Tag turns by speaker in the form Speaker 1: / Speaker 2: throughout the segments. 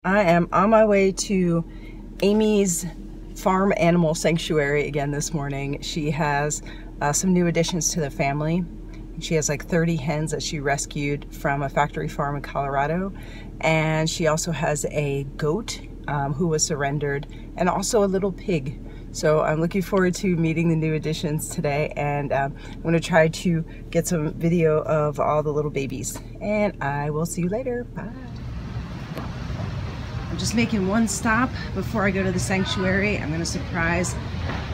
Speaker 1: I am on my way to Aimee's farm animal sanctuary again this morning. She has some new additions to the family. She has like 30 hens that she rescued from a factory farm in Colorado. And she also has a goat who was surrendered, and also a little pig. So I'm looking forward to meeting the new additions today, and I'm gonna try to get some video of all the little babies. And I will see you later, bye. I'm just making one stop before I go to the sanctuary. I'm gonna surprise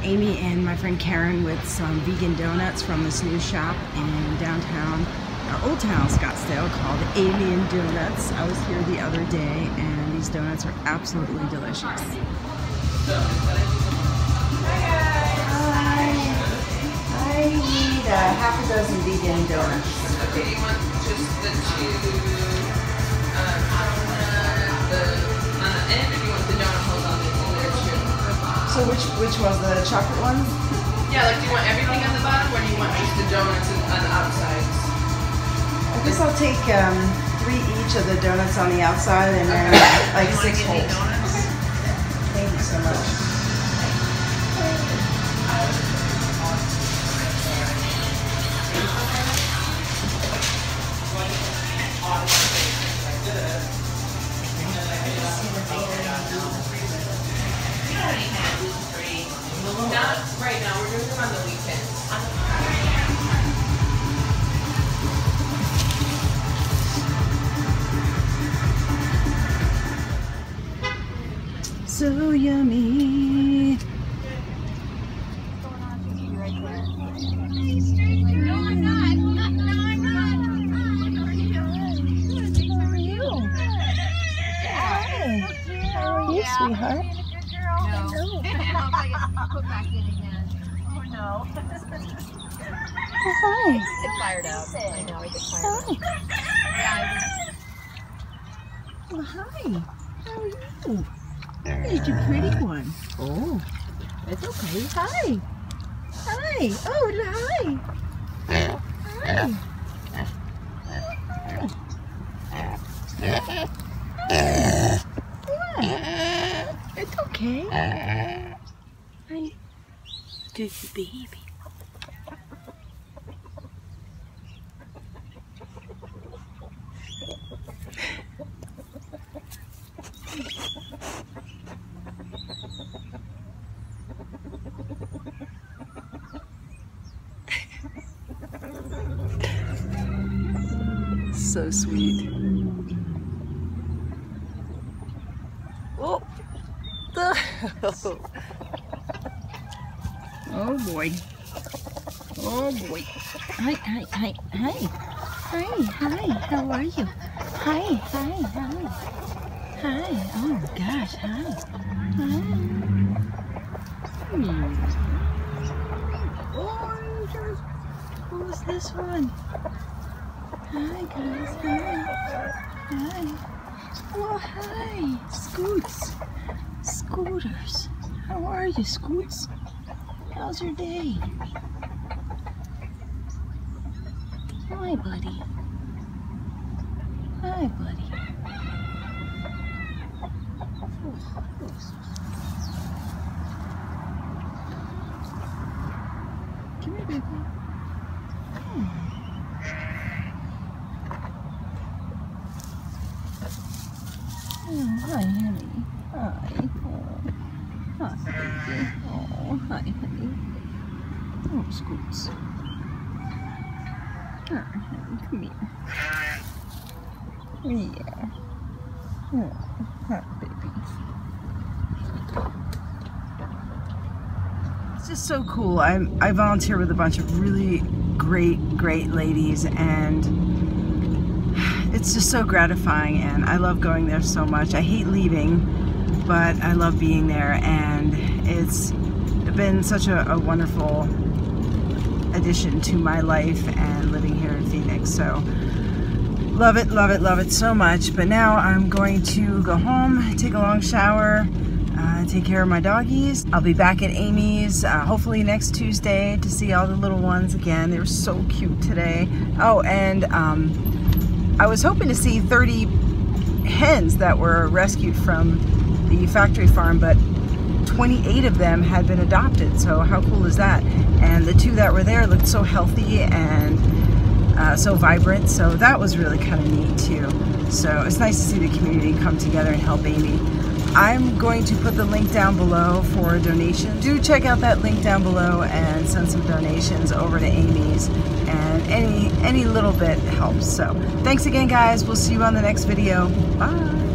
Speaker 1: Aimee and my friend Carron with some vegan donuts from this new shop in downtown, Old Town Scottsdale, called Aimee Donuts. I was here the other day and these donuts are absolutely delicious. Hi. I need half a dozen vegan donuts.
Speaker 2: Okay, you want just the two on the end, or do you want the donut holes on there too?
Speaker 1: So which was the chocolate ones?
Speaker 2: Yeah, like do you want everything on the bottom, or do you want just the donuts on the outsides?
Speaker 1: I guess I'll take 3 each of the donuts on the outside, and then like 6 holes. Thank you so much.
Speaker 2: Not right now, we're doing them on the weekends.
Speaker 1: So yummy. How are you, sweetheart?
Speaker 3: Put back in again. Oh no.
Speaker 1: Oh, hi.
Speaker 3: Get fired up. I know, I get fired up. Yeah,
Speaker 1: Well, hi. How are you? Here's your pretty one. Oh, that's okay. Hi. Hi. Oh, hi. Hi. Yeah. It's okay. Hi. There's your baby. So sweet. Oh. Oh boy. Oh boy. Hi, hi, hi, hi. Hi, hi, how are you? Hi, hi, hi. Hi, oh gosh, hi. Hi. Oranges. Who's this one? Hi guys, hi. Hi. Oh hi, Scoots. Scooters. How are you, Scoots? How's your day? Hi, buddy. Hi, buddy. Come here, baby. Oh, hi, honey. Hi. Oh, hi, baby. Oh, hi, honey. Oh, Scoots. Oh, honey, come here. Yeah. Oh, hi, baby. It's just so cool. I volunteer with a bunch of really great ladies, and it's just so gratifying, and I love going there so much. I hate leaving, but I love being there, and it's been such a wonderful addition to my life and living here in Phoenix. So love it so much. But now I'm going to go home, take a long shower, take care of my doggies. I'll be back at Aimee's hopefully next Tuesday to see all the little ones again. They were so cute today. Oh, and I was hoping to see 30 hens that were rescued from the factory farm, but 28 of them had been adopted. So how cool is that? And the 2 that were there looked so healthy and so vibrant. So that was really kind of neat too. So it's nice to see the community come together and help Aimee. I'm going to put the link down below for a donation. Do check out that link down below and send some donations over to Aimee's, and any little bit helps. So thanks again, guys. We'll see you on the next video. Bye.